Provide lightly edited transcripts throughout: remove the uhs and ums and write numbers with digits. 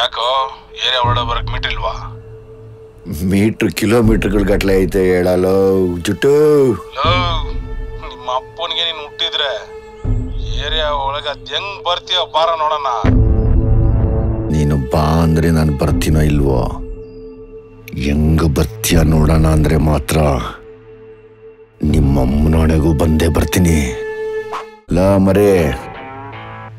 ಯಾಕೋ ಏರಿಯಾ ಹೊರಡ ಬರಕ್ ಮೀಟ್ರಿಲ್ವಾ? ಮೀಟ್ರ್ ಕಿಲೋಮೀಟರ್ಗಳ ಗಟ್ಲೆ ಐತೆ ಹೇಳಲೋ ಜುಟ್ಟು. ನಿಮ್ಮ ಅಪ್ಪನಿಗೆ ನೀನು ಹುಟ್ಟಿದ್ರೆ ಏರಿಯಾ ಒಳಗೆ ಅದ್ ಹೆಂಗ್ ಬರ್ತೀಯ ಬಾರ ನೋಡೋಣ. ನೀನು ಬಾ ಅಂದ್ರೆ ನಾನು ಬರ್ತೀನೋ ಇಲ್ವೋ? ಹೆಂಗ ಬರ್ತೀಯ ನೋಡೋಣ ಅಂದ್ರೆ ಮಾತ್ರ ನಿಮ್ಮಮ್ಮನೊಳಗೂ ಬಂದೇ ಬರ್ತೀನಿ. ಲಾ ಮರೇ,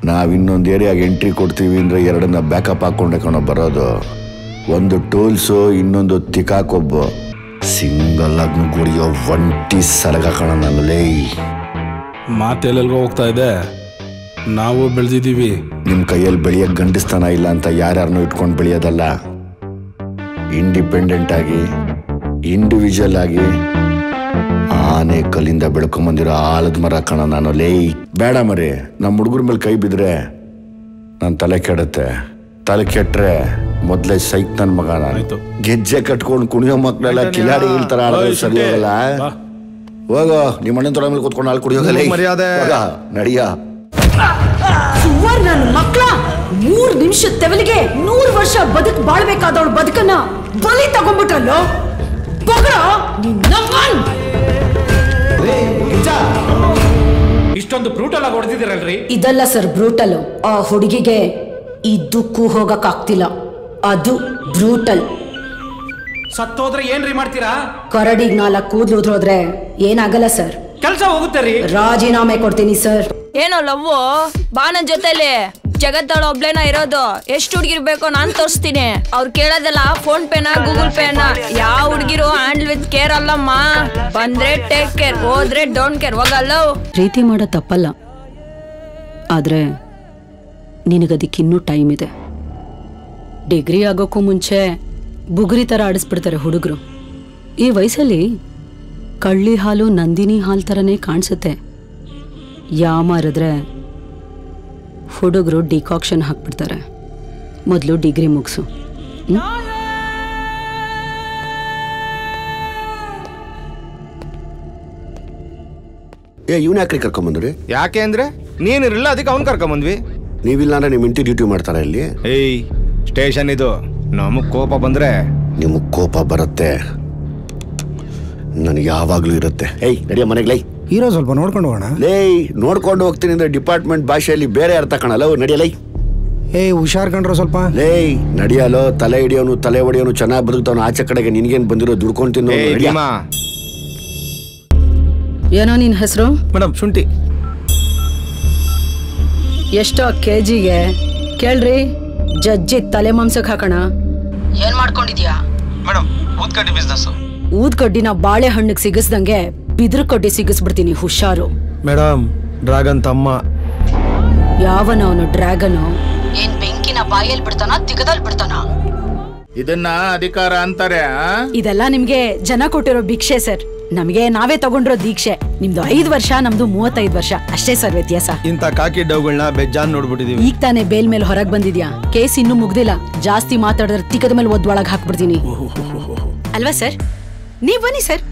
ನಾವಿನ್ನೊಂದು ಏರಿಯಾಗೆ ಎಂಟ್ರಿ ಕೊಡ್ತೀವಿ ಅಂದ್ರೆ ಎರಡನ್ನ ಬ್ಯಾಕಪ್ ಹಾಕೊಂಡೆ ಕಣೋ ಬರೋದು. ಒಂದು ಟೂಲ್ಸು, ಇನ್ನೊಂದು ತಿಕಾಕೊಬ್ಬ. ಸಿಂಗಲ್ ಆಗಿ ಗುಡಿಯೋ ಒಂಟಿ ಸಲಗ ಕಣ ನನ್ನಲೇ. ಮಾತೆಲ್ಲೆಲ್ಗೋ ಹೋಗ್ತಾ ಇದೆ, ನಾವು ಬೆಳೆದಿದ್ದೀವಿ. ನಿಮ್ಮ ಕೈಯಲ್ಲಿ ಬೆಳೆಯೋಕ್ಕೆ ಗಂಡಸ್ತಾನ ಇಲ್ಲ ಅಂತ ಯಾರ್ಯಾರನ್ನೂ ಇಟ್ಕೊಂಡು ಬೆಳೆಯೋದಲ್ಲ. ಇಂಡಿಪೆಂಡೆಂಟ್ ಆಗಿ, ಇಂಡಿವಿಜುವಲ್ ಆಗಿ ಆನೆ ಕಲ್ಲಿಂದ ಬೆಳ್ಕೊಂಬಂದಿರೋ ಆಲದ ಮರ ಕಣ ನಾನು ಲೇ. ಬೇಡ ಮರಿ, ನಮ್ಮ ಹುಡುಗರ ಮೇಲೆ ಕೈ ಬಿದ್ರೆ ನನ್ನ ತಲೆ ಕೆಡುತ್ತೆ. ತಲೆ ಕೆಟ್ರೆ ಮೊದಲೇ ಸೈಕ್ ನನ್ನ ಮಗ ನಾನು. ಗೆಜ್ಜೆ ಕಟ್ಕೊಂಡು ಕುಣಿಯೋ ಮಕ್ಕಳೆಲ್ಲ ಕಿಲಾಡಿ ಹೇಳ್ತಾರ, ಆಡೋದು ಸರಿ ಹೋಗಲ್ಲ. ಹೋಗೋ ನಿಮ್ಮ ಅಣ್ಣನ ತೊಡೆ ಮೇಲೆ ಕೂತ್ಕೊಂಡು ಹಾಲು ಕುಡಿಯೋಗಲ್ಲ. ಮರ್ಯಾದೆ ನಡಿಯ ನನ್ನ ಮಕ್ಕಳ 3 ನಿಮಿಷ ತೆವಲಿಗೆ 100 ವರ್ಷ ಬದುಕು ಬಾಳ್ಬೇಕಾದವಳು ಬದುಕನ್ನ ಬಲಿ ತಗೊಂಡ್ಬಿಟ್ರಲ್ಲೋ. ಇಷ್ಟೊಂದು ಬ್ರೂಟಲ್ ಆಗಿ ಹೊಡೆದಿದ್ದೀರಲ್ರಿ? ಇದಲ್ಲ ಸರ್ ಬ್ರೂಟಲ್. ಆ ಹುಡುಗಿಗೆ ಇದಕ್ಕೂ ಹೋಗಕ್ ಆಗ್ತಿಲ್ಲ, ಅದು ಬ್ರೂಟಲ್. ಸತ್ತೋದ್ರೆ ಏನ್ರಿ ಮಾಡ್ತೀರಾ? ಕರಡಿಗೆ 4 ಕೂದ್ಲು ಉದ್ರೋದ್ರೆ ಏನಾಗಲ್ಲ ಸರ್, ಕೆಲಸ ಹೋಗುತ್ತೆ ರೀ. ರಾಜೀನಾಮೆ ಕೊಡ್ತೀನಿ ಸರ್. ಏನೋ ಲವ್ವು ಬಾ ನನ್ ಜೊತೆಲಿ. ಜಗತ್ತಳ ಒಬ್ಳೇನ ಇರೋದು, ಎಷ್ಟು ಹುಡುಗಿರ್ ಬೇಕೋ ನಾನ್ ತೋರಿಸ್ತೀನಿ. ಅವ್ರು ಕೇಳೋದಲ್ಲ ಫೋನ್ ಪೇನ ಗೂಗಲ್ ಪೇನ. ಯಾವ ಹುಡುಗಿರು ಹ್ಯಾಂಡಲ್ ವಿತ್ ಕೇರ್ ಅಲ್ಲಮ್ಮ. ಬಂದ್ರೆ ಟೇಕ್ ಕೇರ್, ಹೋದ್ರೆ ಡೋಂಟ್ ಕೇರ್. ಹೋಗಲ್ಲ. ಪ್ರೀತಿ ಮಾಡೋ ತಪ್ಪಲ್ಲ, ಆದ್ರೆ ನಿನಗದಕ್ಕಿನ್ನೂ ಟೈಮ್ ಇದೆ. ಡಿಗ್ರಿ ಆಗೋಕ್ಕೂ ಮುಂಚೆ ಬುಗುರಿ ಥರ ಆಡಿಸ್ಬಿಡ್ತಾರೆ ಹುಡುಗರು. ಈ ವಯಸ್ಸಲ್ಲಿ ಕಳ್ಳಿ ಹಾಲು ನಂದಿನಿ ಹಾಲು ಥರನೇ ಕಾಣಿಸುತ್ತೆ. ಯಾಮಾರಿದ್ರೆ ಹುಡುಗರು ಡಿಕಾಕ್ಷನ್ ಹಾಕ್ಬಿಡ್ತಾರೆ. ಮೊದಲು ಡಿಗ್ರಿ ಮುಗಿಸು. ಇವನ್ ಯಾಕ್ರಿ ಕರ್ಕೊಂಬಂದ್ರಿ? ಯಾಕೆ ಅಂದ್ರೆ ನೀನಿರಲಿಲ್ಲ, ಅದಕ್ಕೆ ಅವ್ನು ಕರ್ಕೊಂಬಂದ್ವಿ. ನೀವಿಲ್ಲ ಅಂದ್ರೆ ನಿಮ್ಮ ಇಂಟಿ ಡ್ಯೂಟಿ ಮಾಡ್ತಾರ ಇಲ್ಲಿ? ಏಯ್, ಸ್ಟೇಷನ್ ಇದು. ನಮಗ್ ಕೋಪ ಬಂದ್ರೆ ನಿಮಗ್ ಕೋಪ ಬರುತ್ತೆ, ನನಗೆ ಯಾವಾಗ್ಲೂ ಇರುತ್ತೆ. ಏಯ್ ನಡಿಯ ಮನೆಗೆ. ಲೈ ಹೀರೋ ಸ್ವಲ್ಪ ನೋಡ್ಕೊಂಡು ಹೋಗೋಣ. ಲೇ ನೋಡ್ಕೊಂಡು ಹೋಗ್ತೀನಿ ಅಂದ್ರೆ ಡಿಪಾರ್ಟ್ಮೆಂಟ್ ಭಾಷೆಯಲ್ಲಿ ಬೇರೆ ಅರ್ಥ ಕಾಣಲ್ಲ. ನಡಿಯಲೈ. ಏಯ್ ಹುಷಾರ್ ಕಂಡ್ರು ಸ್ವಲ್ಪ. ಲೇ ನಡಿಯಲೋ, ತಲೆ ಹಿಡಿಯೋನು ತಲೆ ಹೊಡಿಯೋನು ಚೆನ್ನಾಗಿ ಬದುಕ್ತಾವನು. ಆಚೆ ಕಡೆಗೆ ನಿನ್ಗೇನ್ ಬಂದಿರೋ ದುಡ್ಕೊಂಡು ತಿನ್ನೋ. ಏನೋ ನಿನ್ ಹೆಸರು? ಮೇಡಮ್ ಶುಂಠಿ. ಎಷ್ಟೋ ಕೆಜಿಗೆ ಕೇಳ್ರಿ? ಜಜ್ಜಿ ತಲೆ ಮಾಂಸಕ್ಕೆ ಹಾಕೋಣ. ಏನ್ ಮಾಡ್ಕೊಂಡಿದ್ಯಾ? Madam ಊದ್ಕಡ್ಡಿ business. ಊದ್ಕಡ್ಡಿನ ಬಾಳೆಹಣ್ಣಿಗೆ ಸಿಗಿಸ್ದಂಗೆ ಬಿದ್ರು ಕಡ್ಡಿ ಸಿಗಿಸ್ಬಿಡ್ತೀನಿ, ಹುಷಾರು. ಮೇಡಮ್ ಡ್ರಾಗನ್ ತಮ್ಮ. ಯಾವನವನು ಡ್ರ್ಯಾಗನು? ಏನ್ ಬೆಂಕಿನ ಬಾಯಲ್ಲಿ ಬಿಡ್ತಾನ ತಿಗದಲ್ಲಿ ಬಿಡ್ತಾನ? ಇದನ್ನ ಅಧಿಕಾರ ಅಂತಾರೆ. ಇದೆಲ್ಲ ನಿಮ್ಗೆ ಜನ ಕೊಟ್ಟಿರೋ ಭಿಕ್ಷೆ ಸರ್. ನಮಗೆ ನಾವೇ ತಗೊಂಡಿರೋ ದೀಕ್ಷೆ. ನಿಮ್ದು 5 ವರ್ಷ, ನಮ್ದು 35 ವರ್ಷ ಅಷ್ಟೇ ಸರ್ ವ್ಯತ್ಯಾಸ. ಇಂತ ಕಾಕಿ ಡವ್ಗಳನ್ನ ಬೆಜ್ಜಾನ್ ನೋಡ್ಬಿಟ್ಟಿದೀವಿ. ಈಗ ತಾನೇ ಬೇಲ್ ಮೇಲೆ ಹೊರಗ್ ಬಂದಿದ್ಯಾ, ಕೇಸ್ ಇನ್ನೂ ಮುಗ್ದಿಲ್ಲ. ಜಾಸ್ತಿ ಮಾತಾಡಿದ್ರೆ ತಿಕ್ಕದ ಮೇಲೆ ಒದ್ವಳಗ್ ಹಾಕ್ಬಿಡ್ತೀನಿ ಅಲ್ವಾ ಸರ್? ನೀವ್ ಬನ್ನಿ ಸರ್.